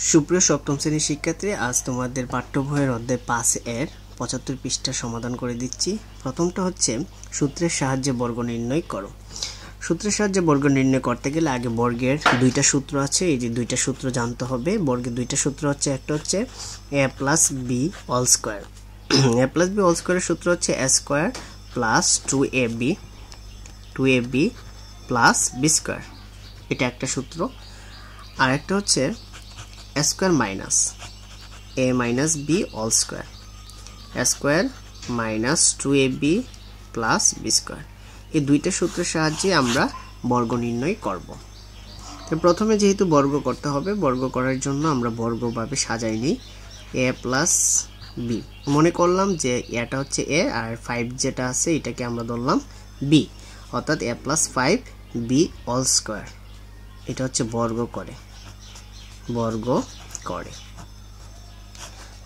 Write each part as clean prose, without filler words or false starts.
সুপ্রিয় সপ্তম শ্রেণীর শিক্ষার্থী, আজ তোমাদের পাঠ্য বইয়ের অধ্যায় 5 এর 75 পৃষ্ঠা সমাধান করে দিচ্ছি। প্রথমটা হচ্ছে সূত্রের সাহায্যে বর্গ নির্ণয় করো। সূত্রের সাহায্যে বর্গ নির্ণয় করতে গেলে আগে বর্গের দুইটা সূত্র আছে, এই যে দুইটা সূত্র জানতে হবে। বর্গের দুইটা সূত্র হচ্ছে, একটা হচ্ছে a plus B all square. a plus B all স্কোয়ারের সূত্র হচ্ছে a square plus 2ab plus B square, এটা একটা সূত্র। আর একটা হচ্ছে a square minus a minus B all square, a square minus 2ab plus B square. এই দুইটা সূত্রের সাহায্যে আমরা বর্গ নির্ণয় করব। তো প্রথমে যেহেতু বর্গ করতে হবে, বর্গ করার জন্য আমরা বর্গভাবে সাজাই নিই। a প্লাস বি, মনে করলাম যে এটা হচ্ছে a আর 5 যেটা আছে এটাকে আমরা ধরলাম b, অর্থাৎ a plus 5b all square. এটা হচ্ছে বর্গ করে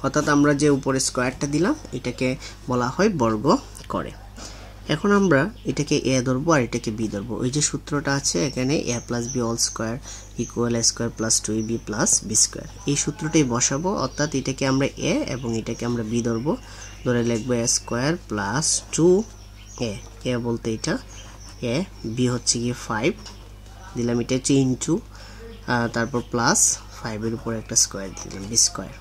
অর্থাৎ আমরা যে উপরে স্কোয়ারটা দিলাম এটাকে বলা হয় বর্গ করে। এখন আমরা এটাকে a ধরবো আর এটাকে b ধরবো। ওই যে সূত্রটা আছে এখানে, a plus B all square equal a square plus 2ab plus B square, এই সূত্রটাই বসাবো। অর্থাৎ এটাকে আমরা a এবং এটাকে আমরা b ধরবো, ধরে লিখবো a স্কোয়ার প্লাস 2a বলতে এটা a, b হচ্ছে গিয়ে 5 দিলাম, এটা হচ্ছে ইন্টু, তারপর প্লাস 5 এর উপর একটা স্কোয়ার দিলাম বি স্কোয়ার।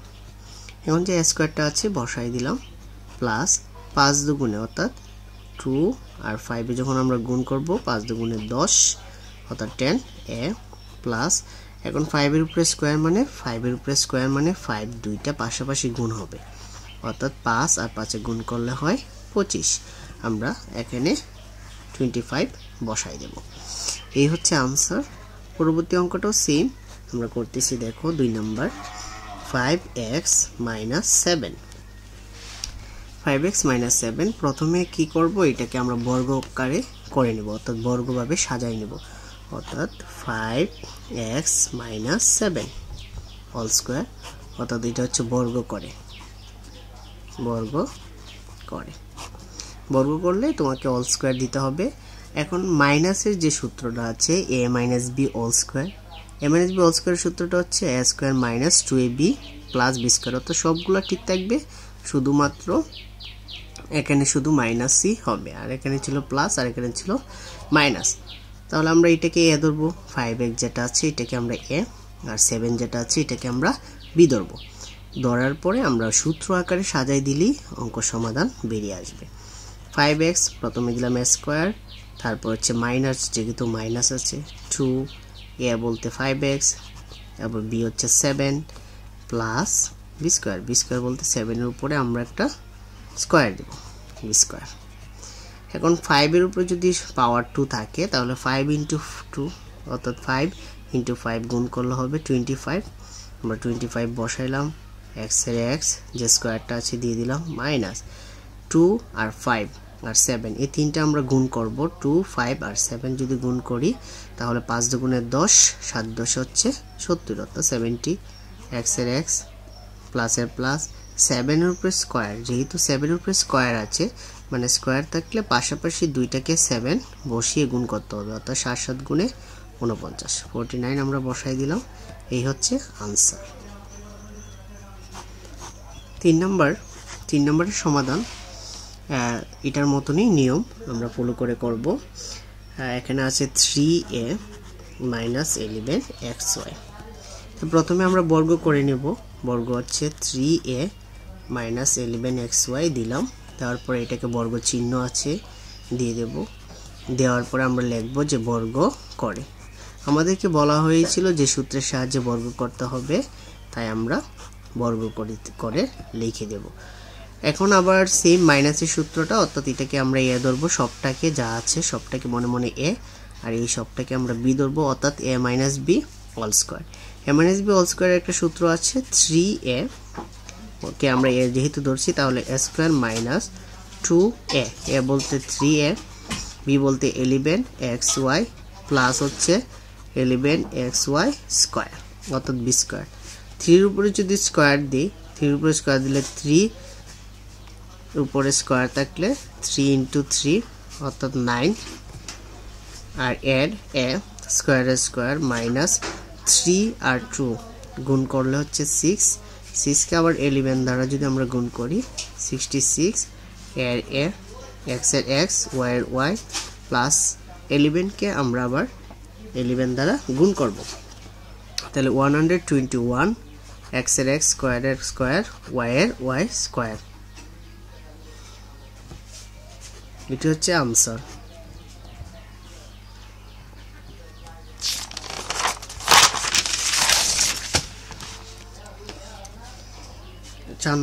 এখন যে a স্কোয়ারটা আছে বসাই দিলাম, প্লাস 5 দুগুণে অর্থাৎ 2 আর 5 এ যখন আমরা গুণ করব 5 দুগুণে 10 অর্থাৎ 10a প্লাস, এখন 5 এর উপরে স্কোয়ার মানে 5 এর উপরে স্কোয়ার মানে 5 দুইটা পাশাপাশি গুণ হবে, অর্থাৎ 5 আর 5 এ গুণ করলে হয় 25। আমরা এখানে 25 বসাই দেব। এই হচ্ছে আনসার। পরবর্তী অঙ্কটাও সেম আমরা করতেছি, দেখো 2 number 5x minus 7। 5x minus 7 প্রথমে কি করব, এটাকে আমরা বর্গ আকারে করে নেব, অর্থাৎ বর্গভাবে সাজাই নেব। অর্থাৎ 5x মাইনাস 7 অল স্কোয়ার, অর্থাৎ এটা হচ্ছে বর্গ করে। বর্গ করলে তোমাকে অল স্কোয়ার দিতে হবে। এখন মাইনাসের যে সূত্রটা আছে a minus B all square, a minus B all স্কোয়ারের সূত্রটা হচ্ছে a square minus 2ab plus B square, অর্থাৎ সবগুলো ঠিক থাকবে, শুধুমাত্র এখানে শুধু মাইনাসই হবে, আর এখানে ছিল প্লাস আর এখানে ছিল মাইনাস। তাহলে আমরা এটাকে a ধরবো, 5x যেটা আছে এটাকে আমরা a, আর 7 যেটা আছে এটাকে আমরা b ধরবো। ধরার পরে আমরা সূত্র আকারে সাজাই দিলেই অঙ্ক সমাধান বেরিয়ে আসবে। 5x প্রথমে দিলাম a স্কোয়ার, তারপর হচ্ছে মাইনাস, যেহেতু মাইনাস আছে 2a বলতে 5x, তারপর b হচ্ছে 7 plus B square, B square বলতে 7 এর উপরে আমরা একটা স্কোয়ার দেব বি স্কোয়ার। এখন 5 এর উপরে যদি পাওয়ার 2 থাকে তাহলে 5 ইন্টু 2 অর্থাৎ 5 ইন্টু 5 গুণ করলে হবে 25। আমরা 25 বসাইলাম, x এর x যে স্কোয়ারটা আছে দিয়ে দিলাম, মাইনাস 2 আর 5 আর 7 এই তিনটা আমরা গুণ করব। 2, 5 আর 7 যদি গুণ করি তাহলে 5 দুগুণে 10, 7 10 হচ্ছে 70, অর্থাৎ 70। x এর x প্লাস এর প্লাস 7 এর উপরে স্কোয়ার, যেহেতু 7 এর উপরে স্কোয়ার আছে মানে স্কোয়ার থাকলে পাশাপাশি দুইটাকে 7 বসিয়ে গুণ করতে হবে, অর্থাৎ 7 7 গুণে 49, 49 আমরা বসাই দিলাম। এই হচ্ছে আনসার। 3 নম্বরের সমাধান এটার মতনই নিয়ম আমরা ফলো করে করব। এখানে আছে 3a মাইনাস 11xy। তো প্রথমে আমরা বর্গ করে নেব, বর্গ হচ্ছে 3a মাইনাস 11xy দিলাম, তারপরে এটাকে বর্গ চিহ্ন আছে দিয়ে দেব। দেওয়ার পরে আমরা লিখব যে বর্গ করে। আমাদেরকে বলা হয়েছিল যে সূত্রের সাহায্যে বর্গ করতে হবে, তাই আমরা বর্গ করে লিখে দেব। এখন আবার সেম মাইনাসের সূত্রটা, অর্থাৎ এটাকে আমরা a ধরবো, সবটাকে যা আছে সবটাকে মনে মনে a, আর এই সবটাকে আমরা b ধরবো, অর্থাৎ a minus B all square. a minus B all স্কোয়ারের একটা সূত্র আছে 3a, ওকে আমরা a যেহেতু ধরছি তাহলে a square minus 2a, a বলতে 3a, b বলতে 11xy প্লাস হচ্ছে 11xy স্কোয়ার, অর্থাৎ বি স্কোয়ার। 3 এর উপরে যদি স্কোয়ার দিই, 3 এর উপরে স্কোয়ার দিলে 3 উপরে স্কোয়ার থাকলে 3 ইন্টু 3 অর্থাৎ 9, আর এড a স্কোয়ার মাইনাস 3 আর 2 গুণ করলে হচ্ছে 6, 6কে আবার 11 দ্বারা যদি আমরা গুণ করি 66 এর এ, x এর x, y এর y প্লাস 11 কে আমরা আবার 11 দ্বারা গুণ করব, তাহলে 121 x এর x, স্কয়ার এর স্কয়ার, y এর y স্কয়ার। এটি হচ্ছে आंसर। 4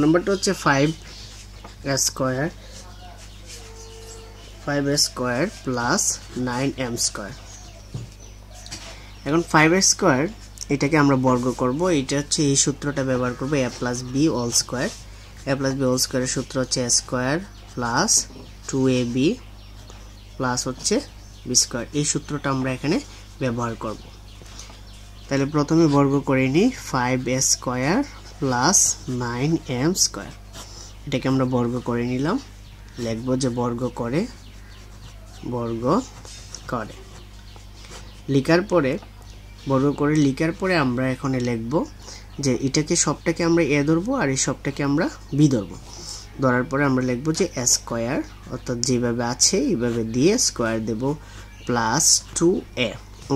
নাম্বারটা হচ্ছে 5 স্কয়ার প্লাস 9m স্কয়ার। এখন 5 স্কয়ার এটাকে আমরা বর্গ করব, এটা হচ্ছে এই সূত্রটা ব্যবহার করব, a plus b whole square. a plus b whole স্কয়ারের সূত্র হচ্ছে a square plus 2ab plus হচ্ছে b স্কয়ার। এই সূত্রটা আমরা এখানে ব্যবহার করব। তাহলে প্রথমে বর্গ করে নিই 5a square plus 9m square. এটাকে আমরা বর্গ করে নিলাম, লিখব যে বর্গ করে লিখার পরে আমরা এখানে লিখব যে এটাকে সবটাকে আমরা a ধরবো আর এই সবটাকে আমরা b ধরবো। ধরার পরে আমরা লিখব যে a স্কয়ার, অর্থাৎ যেভাবে আছে এইভাবে দিয়ে স্কয়ার দেব, প্লাস 2a,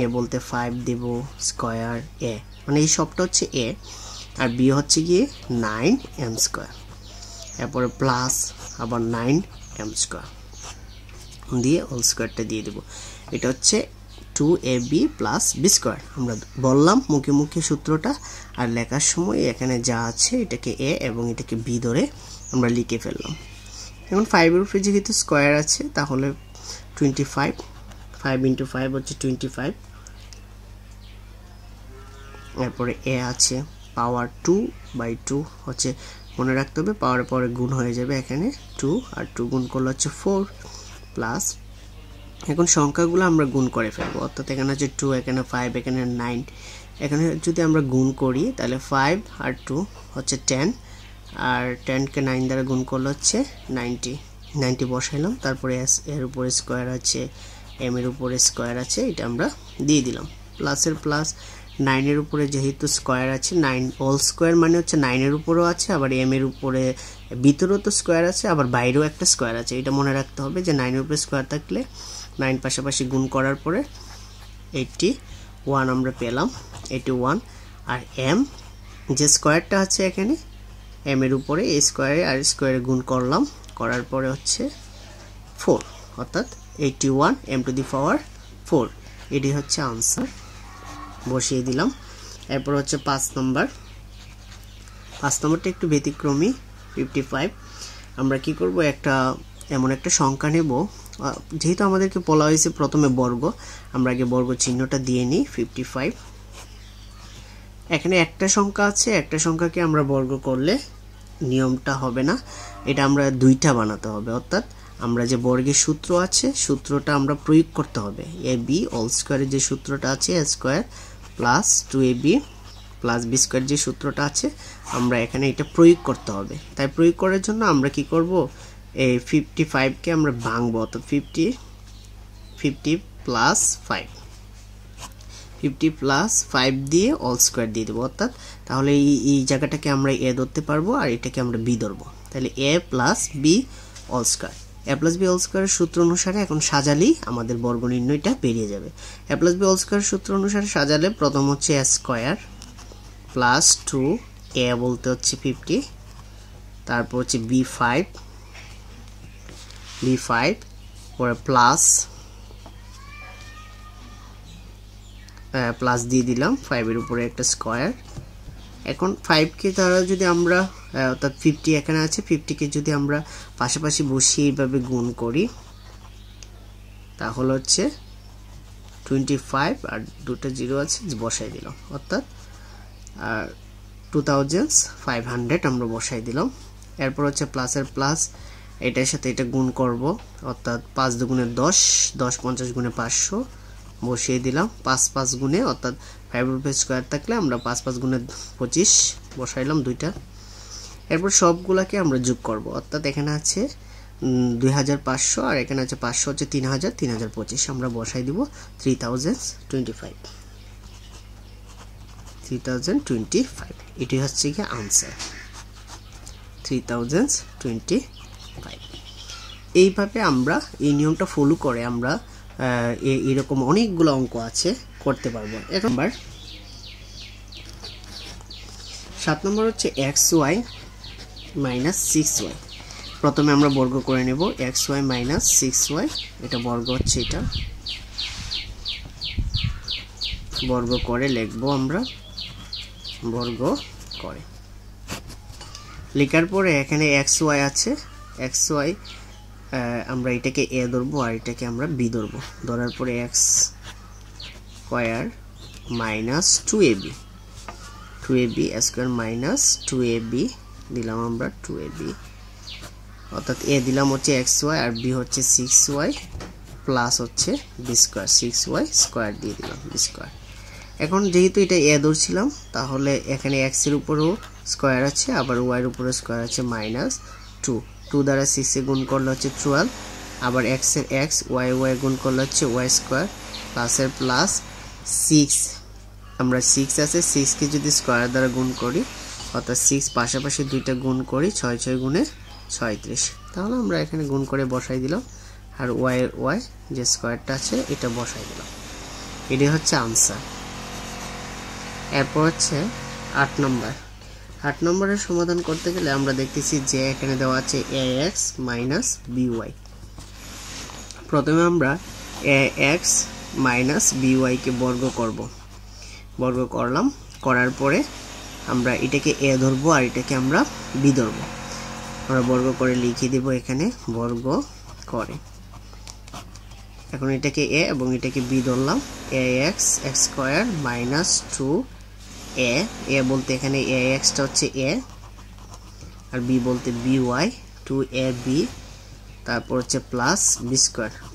এ বলতে 5 দেব স্কয়ার a, মানে এই সবটা হচ্ছে a আর b হচ্ছে কি 9m স্কয়ার। এরপরে প্লাস আবার 9m স্কয়ার দিয়ে হোল স্কয়ারটা দিয়ে দেব। এটা হচ্ছে 2ab প্লাস b স্কয়ার। আমরা বললাম মুখে মুখে সূত্রটা, আর লেখার সময় এখানে যা আছে এটাকে a এবং এটাকে b ধরে আমরা লিখে ফেললাম। এখন 5 এর উপরে যেহেতু স্কয়ার আছে তাহলে 25, 5 × 5 হচ্ছে 25। এরপরে a আছে পাওয়ার 2/2 হচ্ছে, মনে রাখতে হবে পাওয়ারের পরে গুণ হয়ে যাবে, এখানে 2 আর 2 গুণ করলে হচ্ছে 4 প্লাস, এখন সংখ্যাগুলো আমরা গুণ করে ফেলবো, অর্থাৎ এখানে হচ্ছে 2, এখানে 5, এখানে 9। এখানে যদি আমরা গুণ করি তাহলে 5 আর 2 হচ্ছে 10, আর 10 কে 9 দ্বারা গুণ করলে হচ্ছে 90 বসাইলাম। তারপরে এর উপরে স্কয়ার আছে, m এর উপরে স্কয়ার আছে, এটা আমরা দিয়ে দিলাম। প্লাসের প্লাস 9 এর উপরে যেহেতু স্কয়ার আছে, 9 হোল স্কয়ার মানে হচ্ছে 9 এর উপরেও আছে, আবার m এর উপরে ভিতরেও তো স্কয়ার আছে, আবার বাইরেও একটা স্কয়ার আছে। এটা মনে রাখতে হবে যে 9 এর উপরে স্কয়ার থাকলে 9 পাশাপাশি গুণ করার পরে 81 আমরা পেলাম, 81। আর m যে স্কয়ারটা আছে এখানে m এর উপরে এই স্কয়ারে আর স্কয়ারে গুণ করলাম, করার পরে হচ্ছে 4, অর্থাৎ 81 m⁴। এটি হচ্ছে आंसर, বসিয়ে দিলাম। এরপর হচ্ছে 5 নাম্বারটা একটু ব্যতিক্রমী, 55। আমরা কি করব, এমন একটা সংখ্যা নেব, যেহেতু আমাদেরকে বলা হয়েছে প্রথমে বর্গ, আমরা আগে বর্গ চিহ্নটা দিয়ে নিই। 55, এখানে একটা সংখ্যা আছে, একটা সংখ্যাকে আমরা বর্গ করলে নিয়মটা হবে না, এটা আমরা দুইটা বানাতে হবে, অর্থাৎ আমরা যে বর্গের সূত্র আছে সূত্রটা আমরা প্রয়োগ করতে হবে। ab হোল স্কয়ারের যে সূত্রটা আছে a square plus 2ab plus b square যে সূত্রটা আছে আমরা এখানে এটা প্রয়োগ করতে হবে। তাই প্রয়োগ করার জন্য আমরা কি করব, এই 55 কে আমরা ভাঙবো, অর্থাৎ 50 প্লাস 5 দিয়ে হোল স্কয়ার দিয়ে দেব, অর্থাৎ তাহলে এই জায়গাটাকে আমরা a ধরতে পারবো আর এটাকে আমরা b ধরবো, তাহলে a plus b whole square. a plus b whole স্কয়ারের সূত্র অনুসারে এখন সাজালেই আমাদের বর্গ নির্ণয়টা বেরিয়ে যাবে। a প্লাস b হোল স্কয়ারের সূত্র অনুসারে সাজালে প্রথম হচ্ছে a স্কয়ার প্লাস 2a বলতে হচ্ছে 50, তারপর হচ্ছে b5 পরে প্লাস দিয়ে দিলাম 5 এর উপরে একটা স্কয়ার। এখন 5 কে দ্বারা যদি আমরা, অর্থাৎ 50 এখানে আছে, 50 কে যদি আমরা পাশাপাশি বসিয়ে এইভাবে গুণ করি তাহলে হচ্ছে 25 আর দুটো জিরো আছে বসাই দিলাম, অর্থাৎ 2500 আমরা বসাই দিলাম। এরপর হচ্ছে প্লাসের প্লাস, এটার সাথে এটা গুণ করব, অর্থাৎ 5 দুগুণে 10, 10 50 গুণে 500 বসিয়ে দিলাম। 5 গুণে, অর্থাৎ 5 এর উপরে স্কয়ার থাকলে আমরা 5 গুণে 25 বসাইলাম দুইটা। এরপর সবগুলাকে আমরা যোগ করব, অর্থাৎ এখানে আছে 2500 আর এখানে আছে 500 হচ্ছে 3000, 3025 আমরা বসাই দিব 3025। 3025 এটি হচ্ছে কি आंसर 3025 এইভাবে আমরা এই নিয়মটা ফলো করে আমরা এরকম অনেকগুলো অঙ্ক আছে করতে পারবো এখন নাম্বার 7 নম্বর হচ্ছে xy - 6y প্রথমে আমরা বর্গ করে নেব xy - 6y এটা বর্গ হচ্ছে এটা বর্গ করে লিখবো আমরা বর্গ করে লেখার পরে এখানে xy আছে xy আমরা এটাকে a ধরবো আর এটাকে আমরা b ধরবো ধরার পরে x square minus 2ab square minus 2ab দিলাম আমরা 2ab অর্থাৎ a দিলাম হচ্ছে xy আর b হচ্ছে 6y প্লাস হচ্ছে b স্কয়ার 6y স্কয়ার দিয়ে দিলাম b স্কয়ার এখন যেহেতু এটা a ধরছিলাম তাহলে এখানে x এর উপরও স্কয়ার আছে আবার y এর উপরও স্কয়ার আছে মাইনাস 2 দ্বারা 6 এ গুণ করলে হচ্ছে 12 আবার x এর x y গুণ করলে হচ্ছে y স্কয়ার প্লাস এর প্লাস 6 আমরা 6 আছে 6 কে যদি স্কয়ার দ্বারা গুণ করি অর্থাৎ 6 পাশাপাশি দুইটা গুণ করি 6 6 গুণে 36 তাহলে আমরা এখানে গুণ করে বসাই দিলাম আর y যে স্কয়ারটা আছে এটা বসাই দিলাম এটাই হচ্ছে आंसर এরপর হচ্ছে 8 নম্বর 8 নম্বরের সমাধান করতে গেলে আমরা দেখতেছি যে এখানে দেওয়া আছে ax - by প্রথমে আমরা ax - by কে বর্গ করব বর্গ করলাম করার পরে আমরা এটাকে a ধরবো আর এটাকে আমরা b ধরবো আমরা বর্গ করে লিখে দেব এখানে বর্গ করে এখন এটাকে a এবং এটাকে b ধরলাম ax x square minus 2a বলতে এখানে ax টা হচ্ছে a আর b বলতে by 2ab তারপর হচ্ছে প্লাস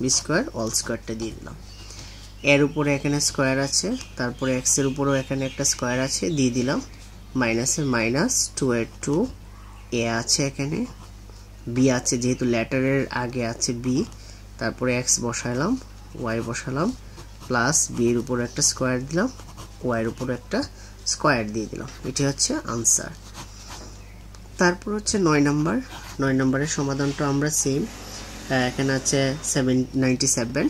b স্কয়ার অল স্কয়ারটা দিয়ে দিলাম এর উপরে এখানে স্কয়ার আছে তারপরে x এর উপরেও এখানে একটা স্কয়ার আছে দিয়ে দিলাম মাইনাসের মাইনাস 2 এর 2 a আছে এখানে b আছে যেহেতু লেটারের আগে আছে b তারপরে x বসাইলাম y বসালাম প্লাস b এর উপর একটা স্কয়ার দিলাম y এর উপর একটা স্কয়ার দিয়ে দিলাম এটি হচ্ছে आंसर তারপর হচ্ছে 9 নম্বরের সমাধানটা আমরা সেম এখানে আছে 97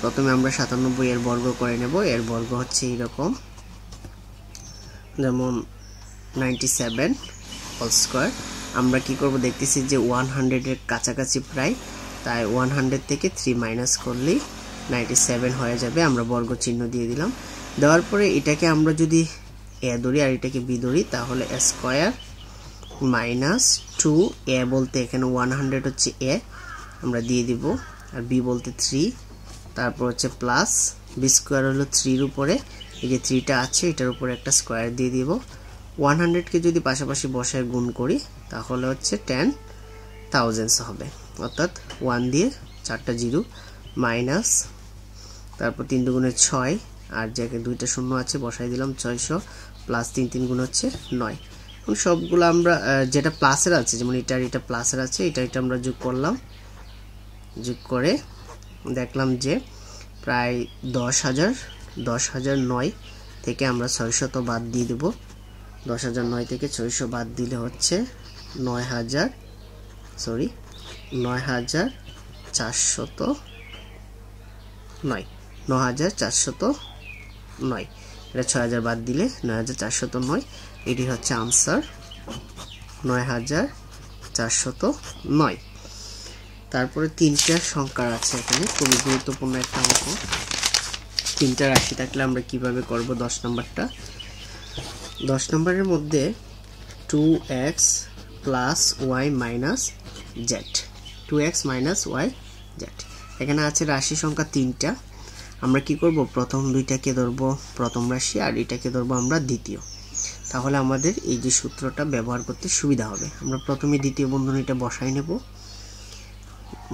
প্রথমে আমরা 97 এর বর্গ করে নেব এর বর্গ হচ্ছে এরকম যেমন 97 হোল স্কয়ার আমরা কি করব দেখতেছি যে 100 এর কাছাকাছি প্রায় তাই 100 থেকে 3 মাইনাস করলেই 97 হয়ে যাবে আমরা বর্গ চিহ্ন দিয়ে দিলাম দেওয়ার পরে এটাকে আমরা যদি a ধরি আর এটাকে b ধরি তাহলে a স্কয়ার মাইনাস 2a বলতে এখানে 100 হচ্ছে a আমরা দিয়ে দিব আর b বলতে 3 তারপর হচ্ছে প্লাস b স্কয়ার হলো 3 এর উপরে এই যে 3 টা আছে এটার উপরে একটা স্কয়ার দিয়ে দিব 100 কে যদি পাশাপাশি বসায় গুণ করি তাহলে হচ্ছে 10000 হবে অর্থাৎ 1 দিয়ে 4টা 0 মাইনাস তারপর 3 দুগুণে 6 আর জায়গায় দুইটা শূন্য আছে বসাই দিলাম 600 প্লাস 3 3 গুণ হচ্ছে 9 এখন সবগুলো আমরা যেটা প্লাসের আছে যেমন এটা প্লাসের আছে এটা আমরা যোগ করলাম যোগ করে দেখলাম যে প্রায় 10009 থেকে আমরা 600 তো বাদ দিয়ে দেব 10009 থেকে 600 বাদ দিলে হচ্ছে 9409 এটা 6000 বাদ দিলে 9409 এটি হচ্ছে आंसर 9409 তারপরে তিনটা সংখ্যা আছে এখানে খুবই গুরুত্বপূর্ণ একটা অঙ্ক তিনটা রাশি থাকলে আমরা কিভাবে করব 10 নম্বরটা 10 নম্বরের মধ্যে 2x y z 2x y z এখানে আছে রাশি সংখ্যা তিনটা আমরা কি করব প্রথম দুইটাকে ধরব প্রথম রাশি আর এটাকে ধরব আমরা দ্বিতীয় তাহলে আমাদের এই যে সূত্রটা ব্যবহার করতে সুবিধা হবে আমরা প্রথমে দ্বিতীয় বন্ধনীটা বসাই নেব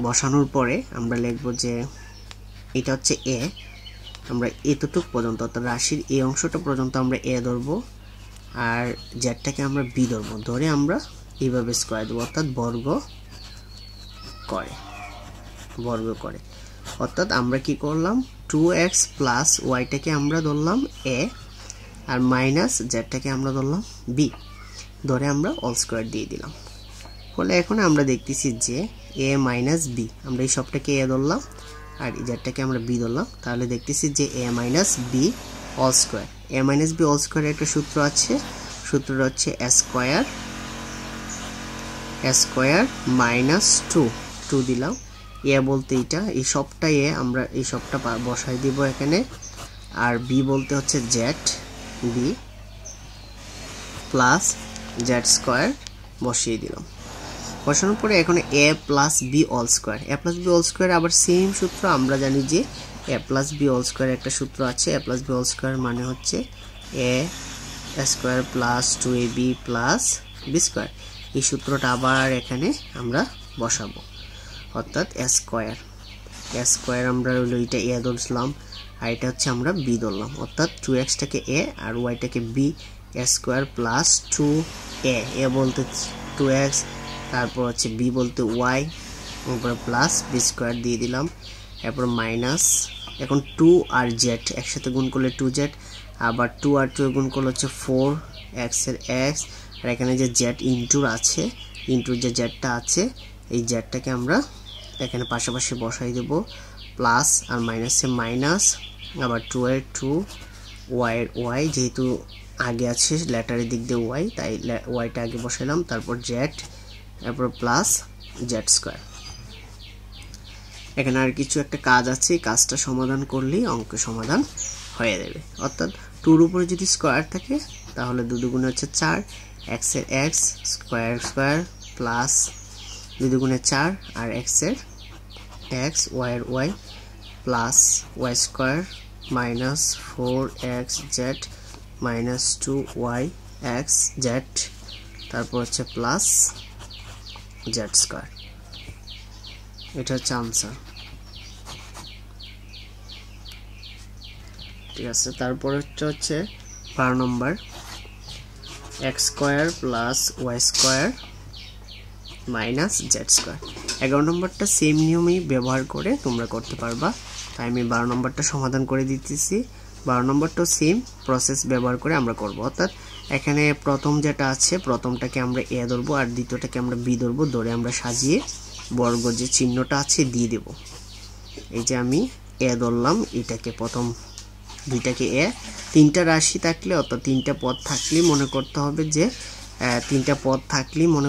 বসানোর পরে আমরা লিখব যে এটা হচ্ছে a আমরা এতটুক পর্যন্ত অর্থাৎ রাশির এই অংশটা পর্যন্ত আমরা a ধরব আর জেডটাকে আমরা b ধরব ধরে আমরা এইভাবে স্কয়ার দেব অর্থাৎ বর্গ করে অর্থাৎ আমরা কি করলাম 2x প্লাস ওয়াইটাকে আমরা ধরলাম a আর মাইনাস জেডটাকে আমরা ধরলাম b, ধরে আমরা অল স্কয়ার দিয়ে দিলাম। ফলে এখন আমরা দেখতেছি যে a মাইনাস b, আমরা এই সবটাকে a ধরলাম আর জেডটাকে আমরা b ধরলাম, তাহলে দেখতেছি যে a minus b whole square. a minus b whole স্কয়ারের একটা সূত্র আছে, সূত্রটা হচ্ছে a স্কয়ার মাইনাস 2 দিলাম, a বলতে এটা, এই সবটা a, আমরা এই সবটা বসাই দিব এখানে, আর b বলতে হচ্ছে Z, b plus Z square বসিয়ে দিলাম। বসানোর পরে এখন a plus b whole square, a plus b whole square আবার সেম সূত্র, আমরা জানি যে a plus b whole square একটা সূত্র আছে, a plus b whole square মানে হচ্ছে a square plus 2ab plus b square. এই সূত্রটা আবার এখানে আমরা বসাবো, অর্থাৎ a স্কয়ার আমরা হলো এটা a ধরলাম আর এটা হচ্ছে আমরা b ধরলাম, অর্থাৎ 2x টাকে a আর y টাকে b, a square plus 2a বলতে 2x, তারপর হচ্ছে b বলতে y, তারপর প্লাস b স্কয়ার দিয়ে দিলাম, এরপর মাইনাস, এখন 2 আর z একসাথে গুণ করলে 2z, আবার 2 আর 2 গুণ করলে হচ্ছে 4x এর x, আর এখানে যে z ইনটুর আছে, ইনটুর যে জেডটা আছে, এই জেডটাকে আমরা এখানে পাশাপাশি বসাই দেব, প্লাস আর মাইনাসে মাইনাস, আবার 2 এর 2, y এর y, যেহেতু আগে আছে লেটারের দিক দিয়ে y, তাই yটা আগে বসাইলাম, তারপর z, এরপর প্লাস জেড স্কয়ার। এখানে আর কিছু একটা কাজ আছে, কাজটা সমাধান করলেই অঙ্ক সমাধান হয়ে যাবে, অর্থাৎ 2 উপরে যদি স্কয়ার থাকে তাহলে 2 দুগুণে হচ্ছে 4, x এর x স্কয়ার প্লাস 2 দুগুণে 4 আর x এর x, y এর y plus y square minus 4xz minus 2yxz, তারপর হচ্ছে প্লাস z স্কয়ার। এটা হচ্ছে আনসার, ঠিক আছে। তারপর হচ্ছে 12 নম্বর, x square plus y square minus z square. 11 নম্বরটা সেম নিয়মেই ব্যবহার করে তোমরা করতে পারবা, তাই আমি 12 নম্বরটা সমাধান করে দিতেছি। 12 নম্বরটাও সেম প্রসেস ব্যবহার করে আমরা করব, অর্থাৎ এখানে প্রথম যেটা আছে প্রথমটাকে আমরা a ধরবো আর দ্বিতীয়টাকে আমরা b ধরবো, ধরে আমরা সাজিয়ে বর্গ যে চিহ্নটা আছে দিয়ে দেব। এই যে আমি a ধরলাম, এটাকে প্রথম দুইটাকে a, তিনটা রাশি থাকলে অর্থাৎ তিনটা পদ থাকলে মনে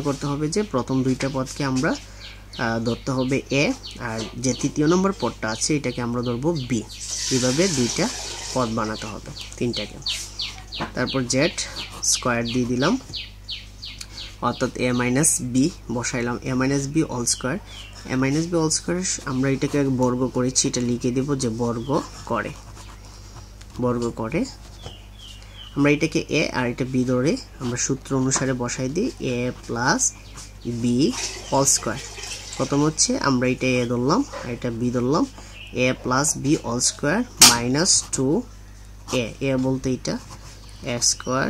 করতে হবে যে প্রথম দুইটা পদকে আমরা ধরতে হবে a, আর যে তৃতীয় নম্বর পদটা আছে এটাকে আমরা ধরবো b, এইভাবে দুইটা পদ বানাতে হবে তিনটাকে। তারপর z স্কয়ার দিয়ে দিলাম, অর্থাৎ a minus b বসাইলাম, a minus b whole square. a minus b whole square আমরা এটাকে বর্গ করেছি, এটা লিখে দেব যে বর্গ করে আমরা এটাকে a আর এটা b ধরে আমরা সূত্র অনুসারে বসাই দিই, a plus b whole square. প্রথম হচ্ছে আমরা এটা a ধরলাম আর এটা b ধরলাম, a plus b whole square minus 2a বলতে এটা x square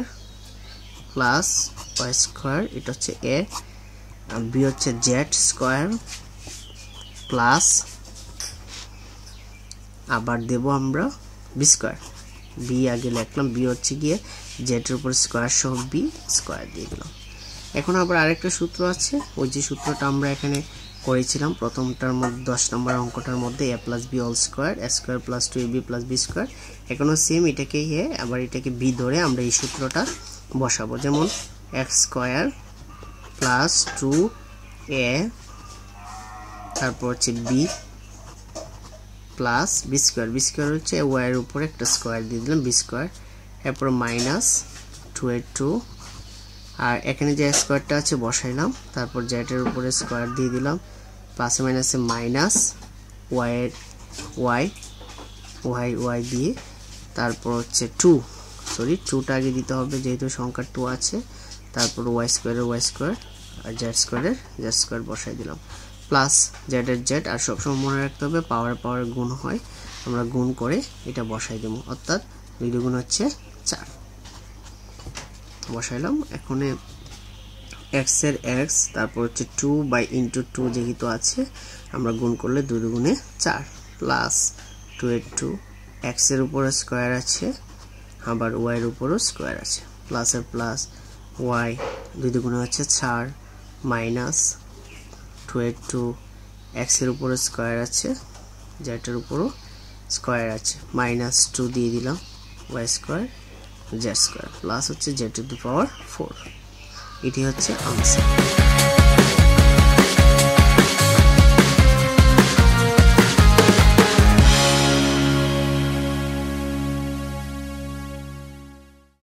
plus y square, এটা হচ্ছে a, আর b হচ্ছে z স্কয়ার প্লাস, আবার দেব আমরা b স্কয়ার, b আগে লিখলাম, b হচ্ছে গিয়ে z এর উপর স্কয়ার সহ b স্কয়ার দিয়ে দিলাম। এখন আবার আরেকটা সূত্র আছে, ওই যে সূত্রটা আমরা এখানে করেছিলাম প্রথমটার মধ্যে 10 নম্বর অঙ্কটার মধ্যে, a plus b whole square, a square plus 2ab plus b square. এখনো সেম এটাকে a আবার এটাকে b ধরে আমরা এই সূত্রটা বসাবো, যেমন x স্কয়ার প্লাস 2a, তারপর হচ্ছে b প্লাস b স্কয়ার হচ্ছে y এর উপরে একটা স্কয়ার দিয়ে দিলাম b স্কয়ার, এরপর মাইনাস 2a2, আর এখানে যে স্কয়ারটা আছে বসাইলাম, তারপর z এর উপরে স্কয়ার দিয়ে দিলাম, প্লাসে মাইনাসে মাইনাস y দিয়ে, তারপর হচ্ছে 2টা আগে দিতে হবে যেহেতু সংখ্যা 2 আছে, তারপর y স্কয়ারের y স্কয়ার আর z স্কয়ারের z স্কয়ার বসাই দিলাম, প্লাস z এর z, আর সবসময় মনে রাখতে হবে পাওয়ার গুণ হয়, আমরা গুণ করে এটা বসাই দেব, অর্থাৎ 2 গুণ হচ্ছে 4 বসাইলাম। এখন x এর x, তারপর হচ্ছে 2 বাই ইনটু 2 যেহেতু আছে আমরা গুণ করলে 2 গুণে 4 প্লাস 2 এক্স এর উপরে স্কয়ার আছে, আবার ওয়াই এর উপরও স্কয়ার আছে, প্লাস এর প্লাস ওয়াই 2 দুগুণে হচ্ছে 4 মাইনাস 2 এক্স এর উপরে স্কয়ার আছে, জেড এর উপরও স্কয়ার আছে, মাইনাস 2 দিয়ে দিলাম Y square Z square plus হচ্ছে জেড টু দি পাওয়ার 4। এটি হচ্ছে আনসার।